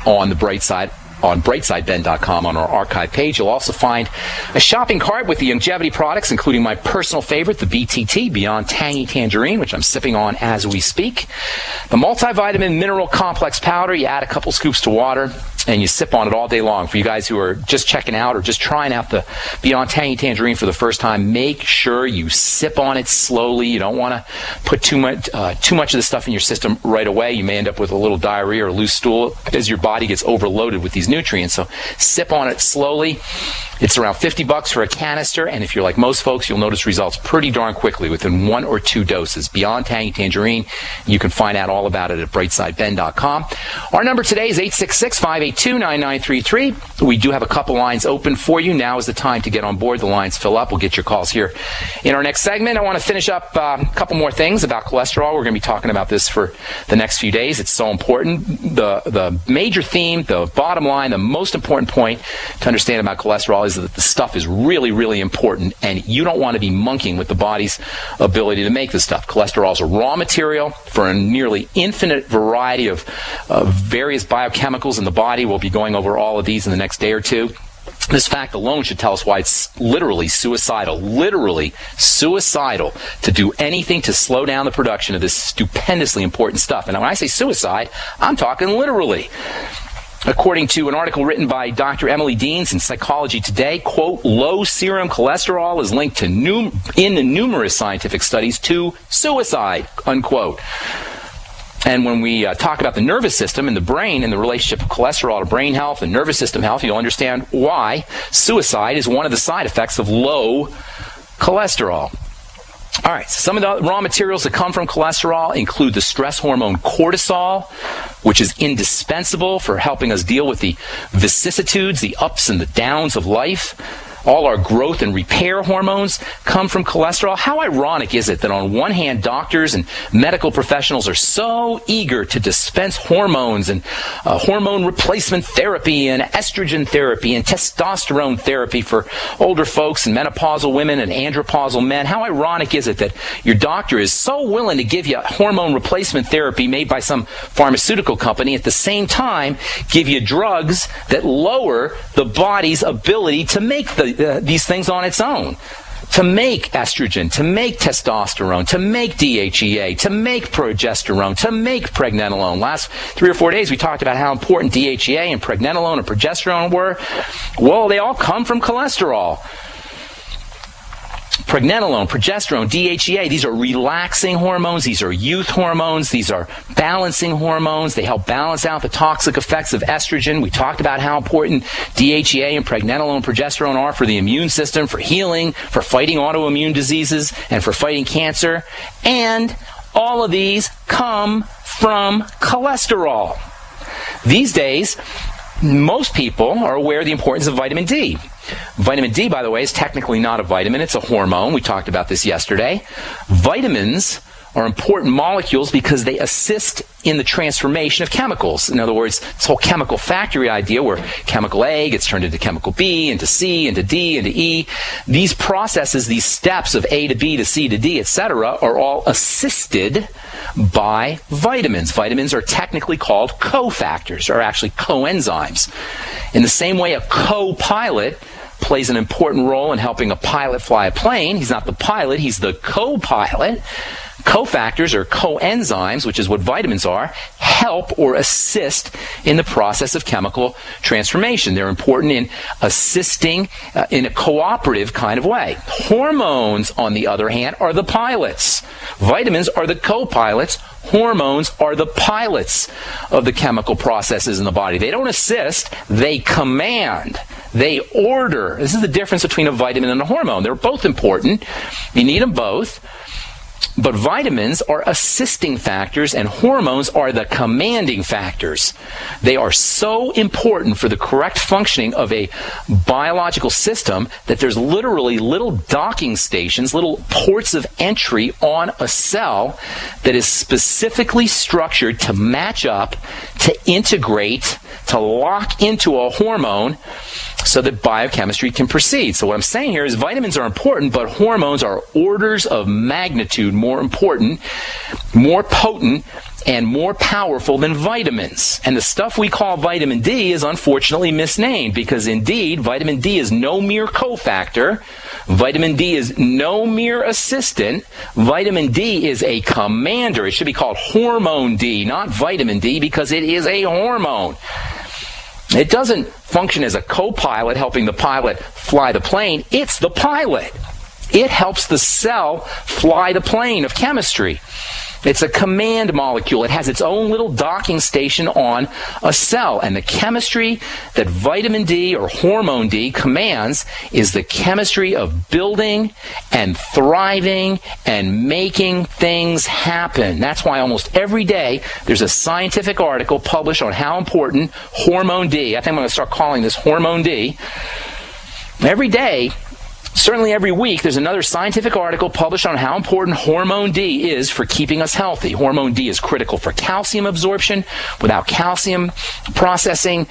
on the bright side, on brightsideben.com on our archive page. You'll also find a shopping cart with the longevity products, including my personal favorite, the BTT, Beyond Tangy Tangerine, which I'm sipping on as we speak. The multivitamin mineral complex powder, you add a couple scoops to water, and you sip on it all day long. For you guys who are just checking out or just trying out the Beyond Tangy Tangerine for the first time, make sure you sip on it slowly. You don't want to put too much of the stuff in your system right away. You may end up with a little diarrhea or loose stool as your body gets overloaded with these nutrients. So sip on it slowly. It's around $50 for a canister, and if you're like most folks, you'll notice results pretty darn quickly within 1 or 2 doses. Beyond Tangy Tangerine. You can find out all about it at brightsideben.com. Our number today is 866-582-9933. We do have a couple lines open for you. Now is the time to get on board. The lines fill up. We'll get your calls here in our next segment. I want to finish up a couple more things about cholesterol. We're going to be talking about this for the next few days. It's so important. The major theme, the bottom line, the most important point to understand about cholesterol is that the stuff is really, really important, and you don't want to be monkeying with the body's ability to make this stuff. Cholesterol is a raw material for a nearly infinite variety of various biochemicals in the body. We'll be going over all of these in the next day or two. This fact alone should tell us why it's literally suicidal to do anything to slow down the production of this stupendously important stuff. And when I say suicide, I'm talking literally. According to an article written by Dr. Emily Deans in Psychology Today, quote, low serum cholesterol is linked to in numerous scientific studies to suicide, unquote. And when we talk about the nervous system and the brain and the relationship of cholesterol to brain health and nervous system health, you'll understand why suicide is one of the side effects of low cholesterol. All right, so some of the raw materials that come from cholesterol include the stress hormone cortisol, which is indispensable for helping us deal with the vicissitudes, the ups and the downs of life. All our growth and repair hormones come from cholesterol. How ironic is it that on one hand, doctors and medical professionals are so eager to dispense hormones and hormone replacement therapy and estrogen therapy and testosterone therapy for older folks and menopausal women and andropausal men? How ironic is it that your doctor is so willing to give you hormone replacement therapy made by some pharmaceutical company, at the same time give you drugs that lower the body's ability to make these things on its own, to make estrogen, to make testosterone, to make DHEA, to make progesterone, to make pregnenolone. Last 3 or 4 days we talked about how important DHEA and pregnenolone and progesterone were. Well, they all come from cholesterol. Pregnenolone, progesterone, DHEA, these are relaxing hormones, these are youth hormones, these are balancing hormones. They help balance out the toxic effects of estrogen. We talked about how important DHEA and pregnenolone and progesterone are for the immune system, for healing, for fighting autoimmune diseases, and for fighting cancer. And all of these come from cholesterol. These days, most people are aware of the importance of vitamin D. Vitamin D, by the way, is technically not a vitamin. It's a hormone. We talked about this yesterday. Vitamins are important molecules because they assist in the transformation of chemicals. In other words, this whole chemical factory idea where chemical A gets turned into chemical B, into C, into D, into E. These processes, these steps of A to B to C to D, etc., are all assisted by vitamins. Vitamins are technically called cofactors, or actually coenzymes. In the same way a co-pilot plays an important role in helping a pilot fly a plane. He's not the pilot, he's the co-pilot. Cofactors, or coenzymes, which is what vitamins are, help or assist in the process of chemical transformation. They're important in assisting in a cooperative kind of way. Hormones, on the other hand, are the pilots. Vitamins are the co-pilots. Hormones are the pilots of the chemical processes in the body. They don't assist, they command. They order. This is the difference between a vitamin and a hormone. They're both important. You need them both. But vitamins are assisting factors and hormones are the commanding factors. They are so important for the correct functioning of a biological system that there's literally little docking stations, little ports of entry on a cell that is specifically structured to match up, to integrate, to lock into a hormone so that biochemistry can proceed. So what I'm saying here is vitamins are important, but hormones are orders of magnitude more important, more potent, and more powerful than vitamins. And the stuff we call vitamin D is unfortunately misnamed because indeed, vitamin D is no mere cofactor. Vitamin D is no mere assistant. Vitamin D is a commander. It should be called hormone D, not vitamin D, because it is a hormone. It doesn't function as a co-pilot helping the pilot fly the plane. It's the pilot. It helps the cell fly the plane of chemistry. It's a command molecule. It has its own little docking station on a cell. And the chemistry that vitamin D or hormone D commands is the chemistry of building and thriving and making things happen. That's why almost every day there's a scientific article published on how important hormone D, I think I'm going to start calling this hormone D. Every day, certainly every week, there's another scientific article published on how important hormone D is for keeping us healthy. Hormone D is critical for calcium absorption. Without calcium processing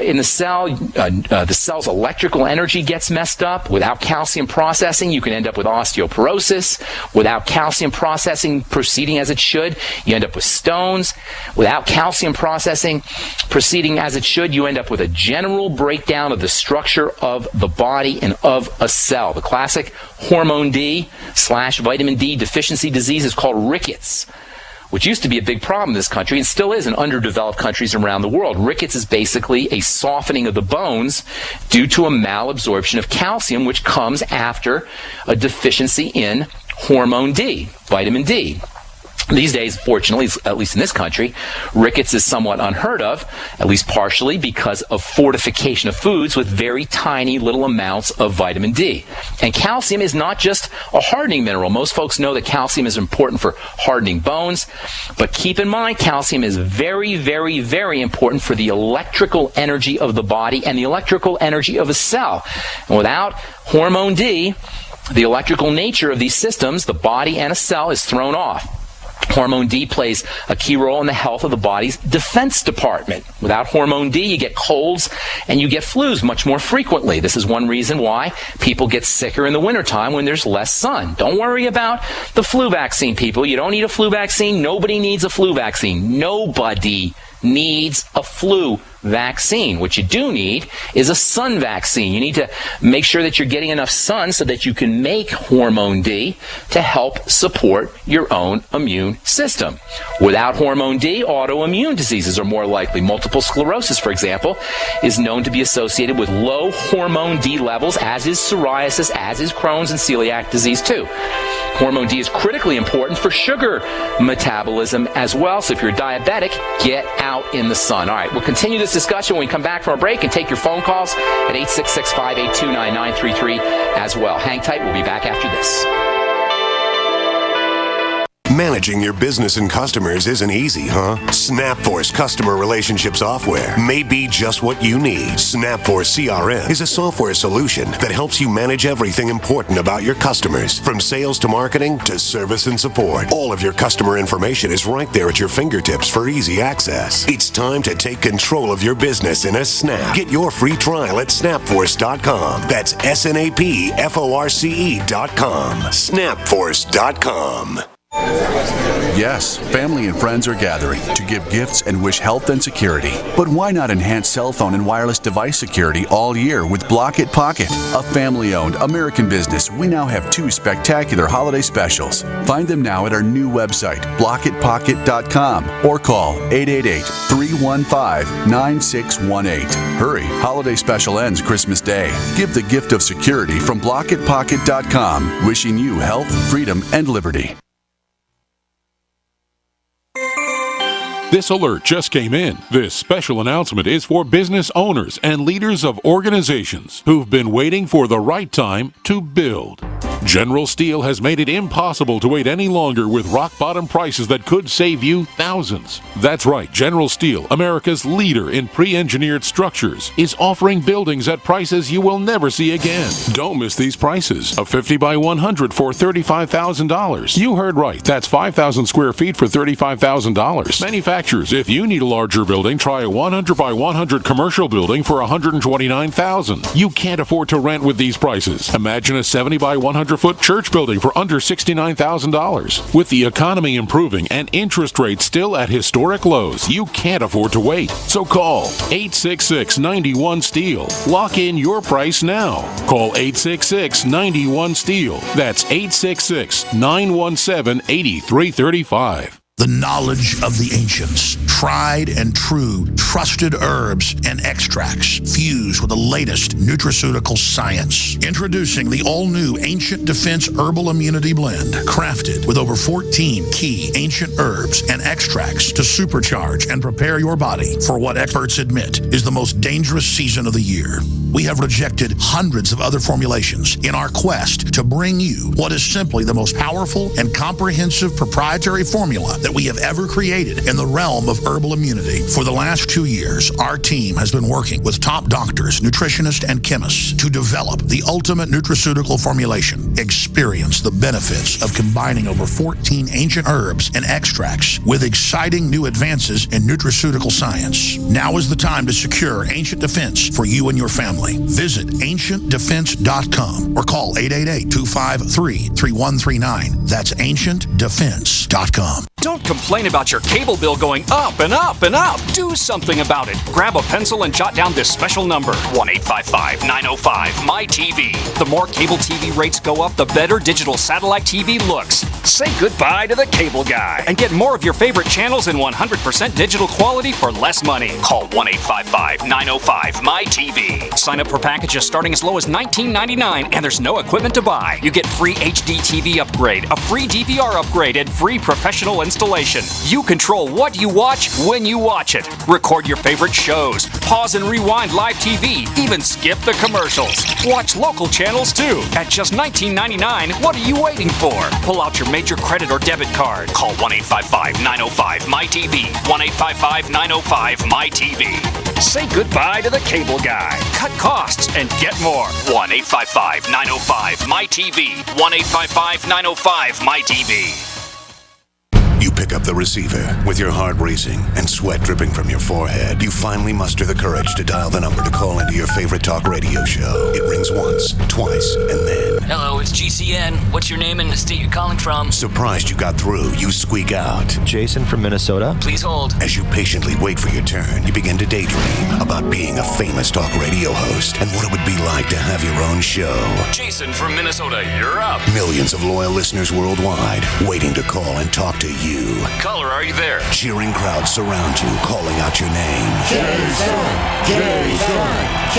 in the cell's electrical energy gets messed up. Without calcium processing, you can end up with osteoporosis. Without calcium processing proceeding as it should, you end up with stones. Without calcium processing proceeding as it should, you end up with a general breakdown of the structure of the body and of a cell. The classic hormone D/vitamin D deficiency disease is called rickets, which used to be a big problem in this country and still is in underdeveloped countries around the world. Rickets is basically a softening of the bones due to a malabsorption of calcium, which comes after a deficiency in hormone D, vitamin D. These days, fortunately, at least in this country, rickets is somewhat unheard of, at least partially because of fortification of foods with very tiny little amounts of vitamin D. And calcium is not just a hardening mineral. Most folks know that calcium is important for hardening bones, but keep in mind, calcium is very, very, very important for the electrical energy of the body and the electrical energy of a cell. And without hormone D, the electrical nature of these systems, the body and a cell, is thrown off. Hormone D plays a key role in the health of the body's defense department. Without hormone D, you get colds and you get flus much more frequently. This is one reason why people get sicker in the wintertime when there's less sun. Don't worry about the flu vaccine, people. You don't need a flu vaccine. Nobody needs a flu vaccine. Nobody needs a flu vaccine. What you do need is a sun vaccine. You need to make sure that you're getting enough sun so that you can make hormone D to help support your own immune system. Without hormone D, autoimmune diseases are more likely. Multiple sclerosis, for example, is known to be associated with low hormone D levels, as is psoriasis, as is Crohn's and celiac disease too. Hormone D is critically important for sugar metabolism as well. So if you're diabetic, get out in the sun. All right, we'll continue this discussion when we come back from our break and take your phone calls at 866-582-9933 as well. Hang tight. We'll be back after this. Managing your business and customers isn't easy, huh? SnapForce customer relationship software may be just what you need. SnapForce CRM is a software solution that helps you manage everything important about your customers, from sales to marketing to service and support. All of your customer information is right there at your fingertips for easy access. It's time to take control of your business in a snap. Get your free trial at snapforce.com. That's SNAPFORCE.com. Snapforce.com. Yes, family and friends are gathering to give gifts and wish health and security. But why not enhance cell phone and wireless device security all year with Block It Pocket? A family-owned American business, we now have 2 spectacular holiday specials. Find them now at our new website, blockitpocket.com, or call 888-315-9618. Hurry, holiday special ends Christmas Day. Give the gift of security from blockitpocket.com, wishing you health, freedom, and liberty. This alert just came in. This special announcement is for business owners and leaders of organizations who've been waiting for the right time to build. General Steel has made it impossible to wait any longer with rock-bottom prices that could save you thousands. That's right, General Steel, America's leader in pre-engineered structures, is offering buildings at prices you will never see again. Don't miss these prices. A 50 by 100 for $35,000. You heard right, that's 5,000 square feet for $35,000. Manufactured manufacturers. If you need a larger building, try a 100 by 100 commercial building for $129,000. You can't afford to rent with these prices. Imagine a 70 by 100 foot church building for under $69,000. With the economy improving and interest rates still at historic lows, you can't afford to wait. So call 866-91-STEEL. Lock in your price now. Call 866-91-STEEL. That's 866-917-8335. The knowledge of the ancients, tried and true, trusted herbs and extracts fused with the latest nutraceutical science. Introducing the all-new Ancient Defense Herbal Immunity Blend, crafted with over 14 key ancient herbs and extracts to supercharge and prepare your body for what experts admit is the most dangerous season of the year. We have rejected hundreds of other formulations in our quest to bring you what is simply the most powerful and comprehensive proprietary formula that we have ever created in the realm of herbal immunity. For the last 2 years, our team has been working with top doctors, nutritionists, and chemists to develop the ultimate nutraceutical formulation. Experience the benefits of combining over 14 ancient herbs and extracts with exciting new advances in nutraceutical science. Now is the time to secure Ancient Defense for you and your family. Visit ancientdefense.com or call 888-253-3139. That's ancientdefense.com. Don't complain about your cable bill going up and up and up. Do something about it. Grab a pencil and jot down this special number, 1-855-905-MY-TV. The more cable TV rates go up, the better digital satellite TV looks. Say goodbye to the cable guy and get more of your favorite channels in 100% digital quality for less money. Call 1-855-905-MY-TV. Sign up for packages starting as low as $19.99, and there's no equipment to buy. You get free HD TV upgrade, a free DVR upgrade, and free professional installation. You control what you watch when you watch it. Record your favorite shows, pause and rewind live TV, even skip the commercials. Watch local channels too. At just $19.99, what are you waiting for? Pull out your major credit or debit card. Call 1-855-905-MY-TV. 1-855-905-MY-TV. Say goodbye to the cable guy. Cut costs and get more. 1-855-905-MY-TV. 1-855-905-MY-TV. You pick up the receiver with your heart racing and sweat dripping from your forehead. You finally muster the courage to dial the number to call into your favorite talk radio show. It rings once, twice, and then... Hello, it's GCN. What's your name and the state you're calling from? Surprised you got through, you squeak out. Jason from Minnesota. Please hold. As you patiently wait for your turn, you begin to daydream about being a famous talk radio host and what it would be like to have your own show. Jason from Minnesota, you're up. Millions of loyal listeners worldwide waiting to call and talk to you. Caller, are you there? Cheering crowds surround you, calling out your name. Jason!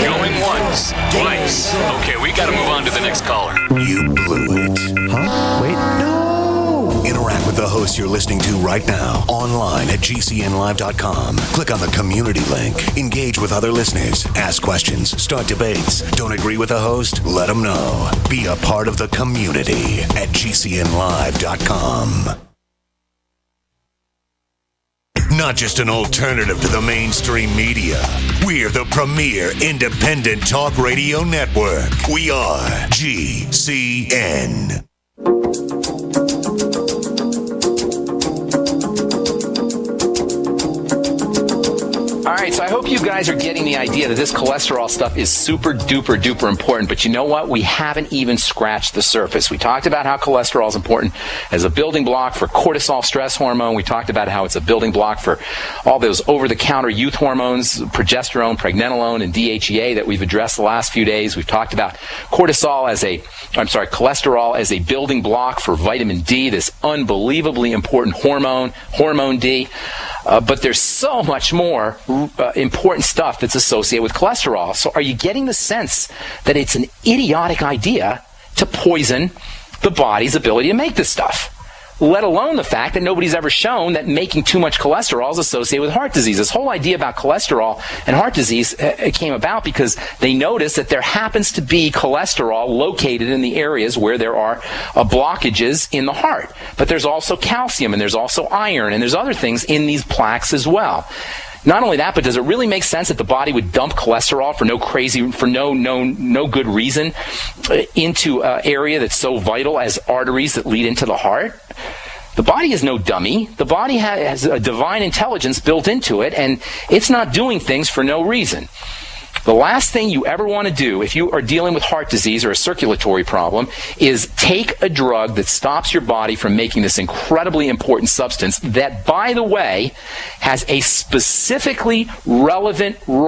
Going once, twice. Okay, we gotta move on to the next caller. You blew it. Huh? Wait, no! Interact with the host you're listening to right now, online at gcnlive.com. Click on the community link. Engage with other listeners. Ask questions. Start debates. Don't agree with the host? Let them know. Be a part of the community at gcnlive.com. Not just an alternative to the mainstream media. We're the premier independent talk radio network. We are GCN. All right, so I hope you guys are getting the idea that this cholesterol stuff is super duper duper important. But you know what? We haven't even scratched the surface. We talked about how cholesterol is important as a building block for cortisol, stress hormone. We talked about how it's a building block for all those over-the-counter youth hormones, progesterone, pregnenolone, and DHEA that we've addressed the last few days. We've talked about cholesterol as a building block for vitamin D, this unbelievably important hormone D. But there's so much more important stuff that's associated with cholesterol. So are you getting the sense that it's an idiotic idea to poison the body's ability to make this stuff? Let alone the fact that nobody's ever shown that making too much cholesterol is associated with heart disease. This whole idea about cholesterol and heart disease came about because they noticed that there happens to be cholesterol located in the areas where there are blockages in the heart. But there's also calcium, and there's also iron, and there's other things in these plaques as well. Not only that, but does it really make sense that the body would dump cholesterol for no good reason into an area that's so vital as arteries that lead into the heart? The body is no dummy. The body has a divine intelligence built into it, and it's not doing things for no reason. The last thing you ever want to do if you are dealing with heart disease or a circulatory problem is take a drug that stops your body from making this incredibly important substance that, by the way, has a specifically relevant role